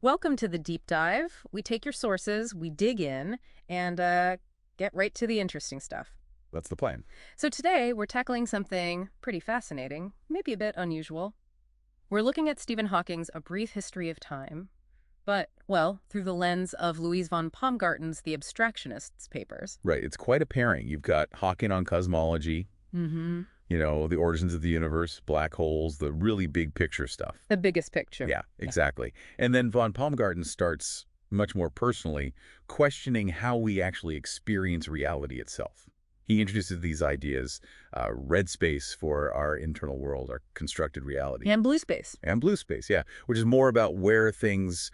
Welcome to the deep dive. We take your sources, we dig in, and get right to the interesting stuff. That's the plan. So today we're tackling something pretty fascinating, maybe a bit unusual. We're looking at Stephen Hawking's A Brief History of Time, but, well, through the lens of Luiz von Paumgarten's The Abstractionists papers. Right. It's quite a pairing. You've got Hawking on cosmology, Mm-hmm. the origins of the universe, black holes, the really big picture stuff. The biggest picture. Yeah, exactly. And then von Paumgarten starts much more personally questioning how we actually experience reality itself. He introduces these ideas, red space for our internal world, our constructed reality. And blue space. And blue space, yeah, which is more about where things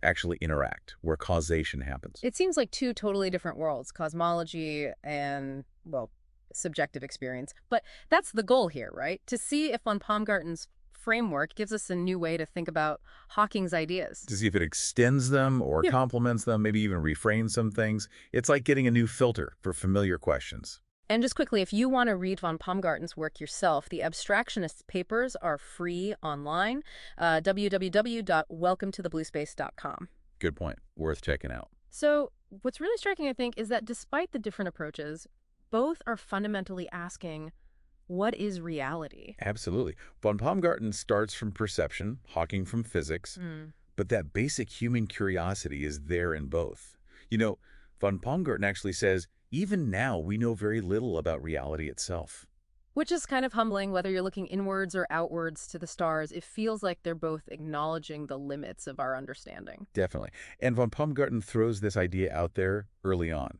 actually interact, where causation happens. It seems like two totally different worlds, cosmology and, well, subjective experience. But that's the goal here, right? To see if von Paumgarten's framework gives us a new way to think about Hawking's ideas. To see if it extends them or complements them, maybe even reframes some things. It's like getting a new filter for familiar questions. And just quickly, if you want to read von Paumgarten's work yourself, the Abstractionist papers are free online, www.welcometothe.bluespace.com. Good point. Worth checking out. So what's really striking, I think, is that despite the different approaches, both are fundamentally asking, what is reality? Absolutely. Von Paumgarten starts from perception, Hawking from physics, but that basic human curiosity is there in both. Von Paumgarten actually says, even now we know very little about reality itself. Which is kind of humbling, whether you're looking inwards or outwards to the stars. It feels like they're both acknowledging the limits of our understanding. Definitely. And von Paumgarten throws this idea out there early on.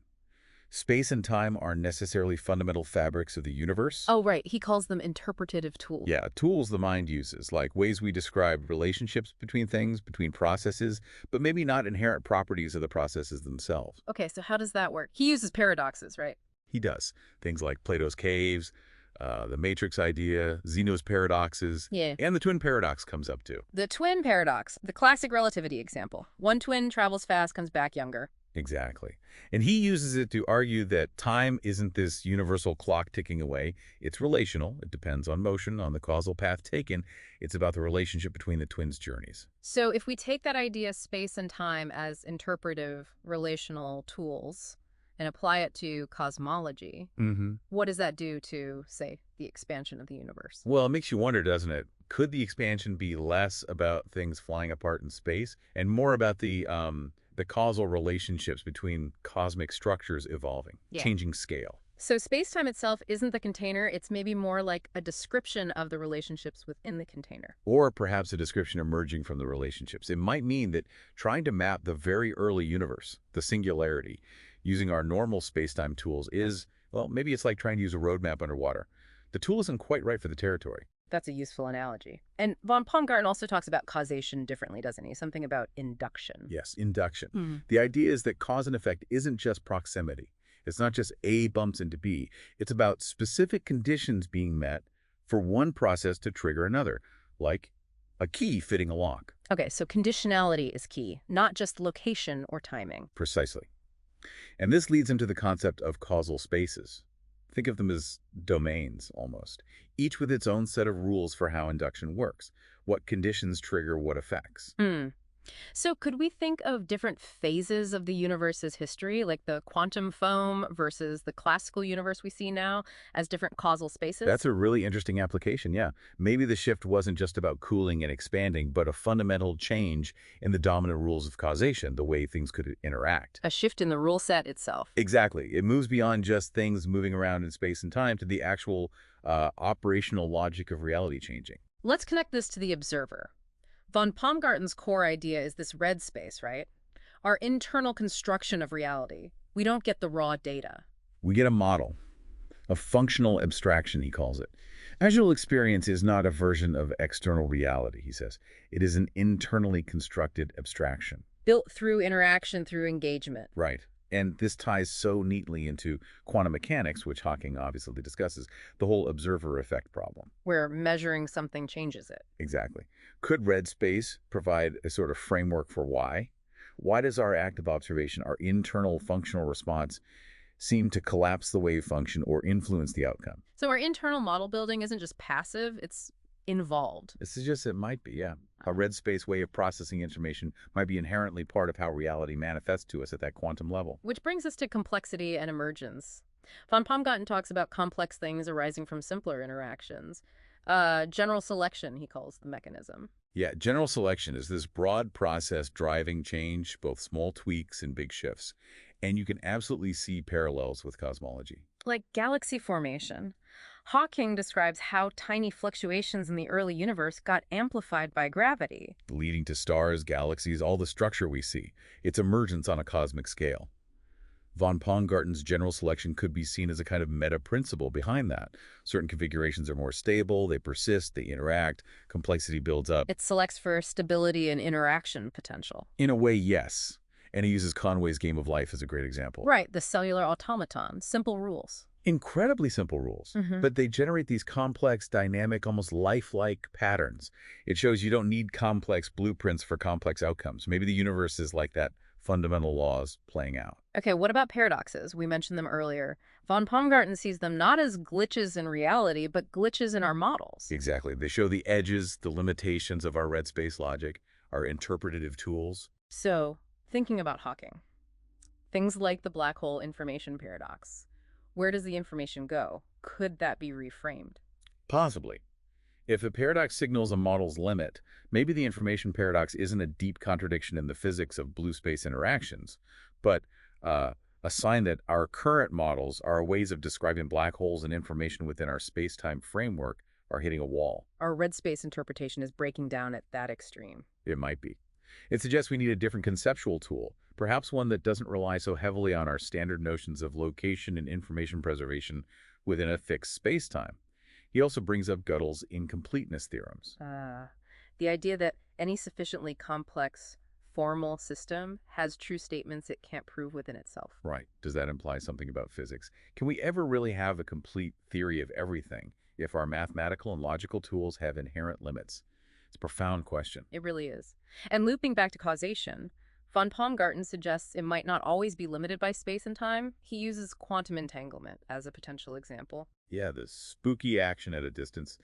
Space and time aren't necessarily fundamental fabrics of the universe. Oh, right. He calls them interpretative tools. Yeah, tools the mind uses, like ways we describe relationships between things, between processes, but maybe not inherent properties of the processes themselves. Okay, so how does that work? He uses paradoxes, right? He does. Things like Plato's caves, the matrix idea, Zeno's paradoxes, Yeah. and the twin paradox comes up too. The twin paradox, the classic relativity example. One twin travels fast, comes back younger. Exactly. And he uses it to argue that time isn't this universal clock ticking away. It's relational. It depends on motion, on the causal path taken. It's about the relationship between the twins' journeys. So if we take that idea, space and time, as interpretive relational tools and apply it to cosmology, what does that do to, say, the expansion of the universe? Well, it makes you wonder, doesn't it? Could the expansion be less about things flying apart in space and more about the causal relationships between cosmic structures evolving, changing scale? So space-time itself isn't the container. It's maybe more like a description of the relationships within the container. Or perhaps a description emerging from the relationships. It might mean that trying to map the very early universe, the singularity, using our normal space-time tools is, well, maybe it's like trying to use a road map underwater. The tool isn't quite right for the territory. That's a useful analogy. And von Paumgarten also talks about causation differently, doesn't he? Something about induction. Yes, induction. The idea is that cause and effect isn't just proximity. It's not just A bumps into B. It's about specific conditions being met for one process to trigger another, like a key fitting a lock. Okay, so conditionality is key, not just location or timing. Precisely. And this leads into the concept of causal spaces. Think of them as domains, almost, each with its own set of rules for how induction works, what conditions trigger what effects. So could we think of different phases of the universe's history, like the quantum foam versus the classical universe we see now, as different causal spaces? That's a really interesting application, yeah. Maybe the shift wasn't just about cooling and expanding, but a fundamental change in the dominant rules of causation, the way things could interact. A shift in the rule set itself. Exactly. It moves beyond just things moving around in space and time to the actual operational logic of reality changing. Let's connect this to the observer. Von Paumgarten's core idea is this red space, right? Our internal construction of reality. We don't get the raw data. We get a model, a functional abstraction, he calls it. Actual experience is not a version of external reality, he says. It is an internally constructed abstraction. Built through interaction, through engagement. Right. And this ties so neatly into quantum mechanics, which Hawking obviously discusses, the whole observer effect problem. Where measuring something changes it. Exactly. Could red space provide a sort of framework for why? Why does our active observation, our internal functional response, seem to collapse the wave function or influence the outcome? So our internal model building isn't just passive, it's involved. It suggests it might be, yeah. A red space way of processing information might be inherently part of how reality manifests to us at that quantum level. Which brings us to complexity and emergence. Von Paumgarten talks about complex things arising from simpler interactions. General selection, he calls the mechanism. Yeah, general selection is this broad process driving change, both small tweaks and big shifts. And you can absolutely see parallels with cosmology. Like galaxy formation. Hawking describes how tiny fluctuations in the early universe got amplified by gravity. Leading to stars, galaxies, all the structure we see. It's emergence on a cosmic scale. Von Paumgarten's general selection could be seen as a kind of meta-principle behind that. Certain configurations are more stable, they persist, they interact, complexity builds up. It selects for stability and interaction potential. In a way, yes. And he uses Conway's game of life as a great example. Right, the cellular automaton, simple rules. Incredibly simple rules, but they generate these complex, dynamic, almost lifelike patterns. It shows you don't need complex blueprints for complex outcomes. Maybe the universe is like that, fundamental laws playing out. Okay, what about paradoxes? We mentioned them earlier. Von Paumgarten sees them not as glitches in reality, but glitches in our models. Exactly. They show the edges, the limitations of our red space logic, our interpretative tools. So, thinking about Hawking, things like the black hole information paradox. Where does the information go? Could that be reframed? Possibly. If a paradox signals a model's limit, maybe the information paradox isn't a deep contradiction in the physics of blue space interactions, but a sign that our current models, our ways of describing black holes and information within our space-time framework, are hitting a wall. Our red space interpretation is breaking down at that extreme. It might be. It suggests we need a different conceptual tool, perhaps one that doesn't rely so heavily on our standard notions of location and information preservation within a fixed space-time. He also brings up Gödel's incompleteness theorems. The idea that any sufficiently complex formal system has true statements it can't prove within itself. Right. Does that imply something about physics? Can we ever really have a complete theory of everything if our mathematical and logical tools have inherent limits? It's a profound question. It really is. And looping back to causation, von Paumgarten suggests it might not always be limited by space and time. He uses quantum entanglement as a potential example. Yeah, the spooky action at a distance.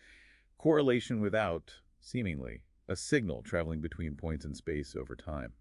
Correlation without, seemingly, a signal traveling between points in space over time.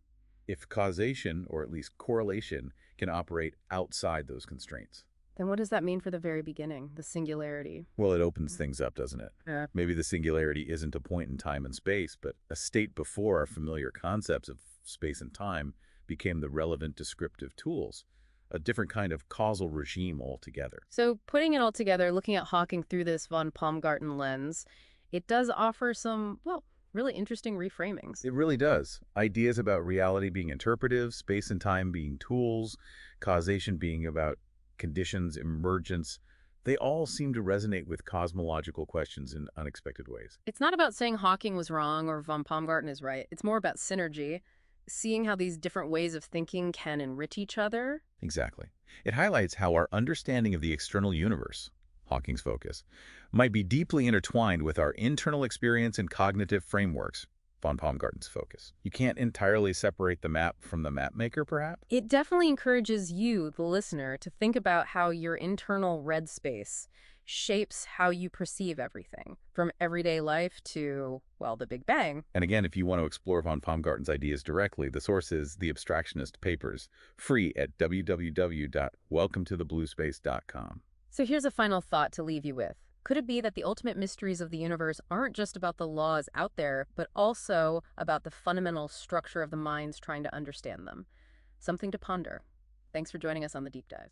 If causation, or at least correlation, can operate outside those constraints. Then what does that mean for the very beginning, the singularity? Well, it opens things up, doesn't it? Yeah. Maybe the singularity isn't a point in time and space, but a state before our familiar concepts of space and time became the relevant descriptive tools. A different kind of causal regime altogether. So putting it all together, looking at Hawking through this von Paumgarten lens, it does offer some, well, really interesting reframings. It really does. Ideas about reality being interpretive, space and time being tools, causation being about conditions, emergence, they all seem to resonate with cosmological questions in unexpected ways. It's not about saying Hawking was wrong or von Paumgarten is right. It's more about synergy, seeing how these different ways of thinking can enrich each other. Exactly. It highlights how our understanding of the external universe, Hawking's focus, might be deeply intertwined with our internal experience and cognitive frameworks, von Paumgarten's focus. You can't entirely separate the map from the map maker, perhaps? It definitely encourages you, the listener, to think about how your internal red space shapes how you perceive everything, from everyday life to, well, the Big Bang. And again, if you want to explore von Paumgarten's ideas directly, the source is the Abstractionist papers, free at www.welcometothe.bluespace.com. So here's a final thought to leave you with. Could it be that the ultimate mysteries of the universe aren't just about the laws out there, but also about the fundamental structure of the minds trying to understand them? Something to ponder. Thanks for joining us on The Deep Dive.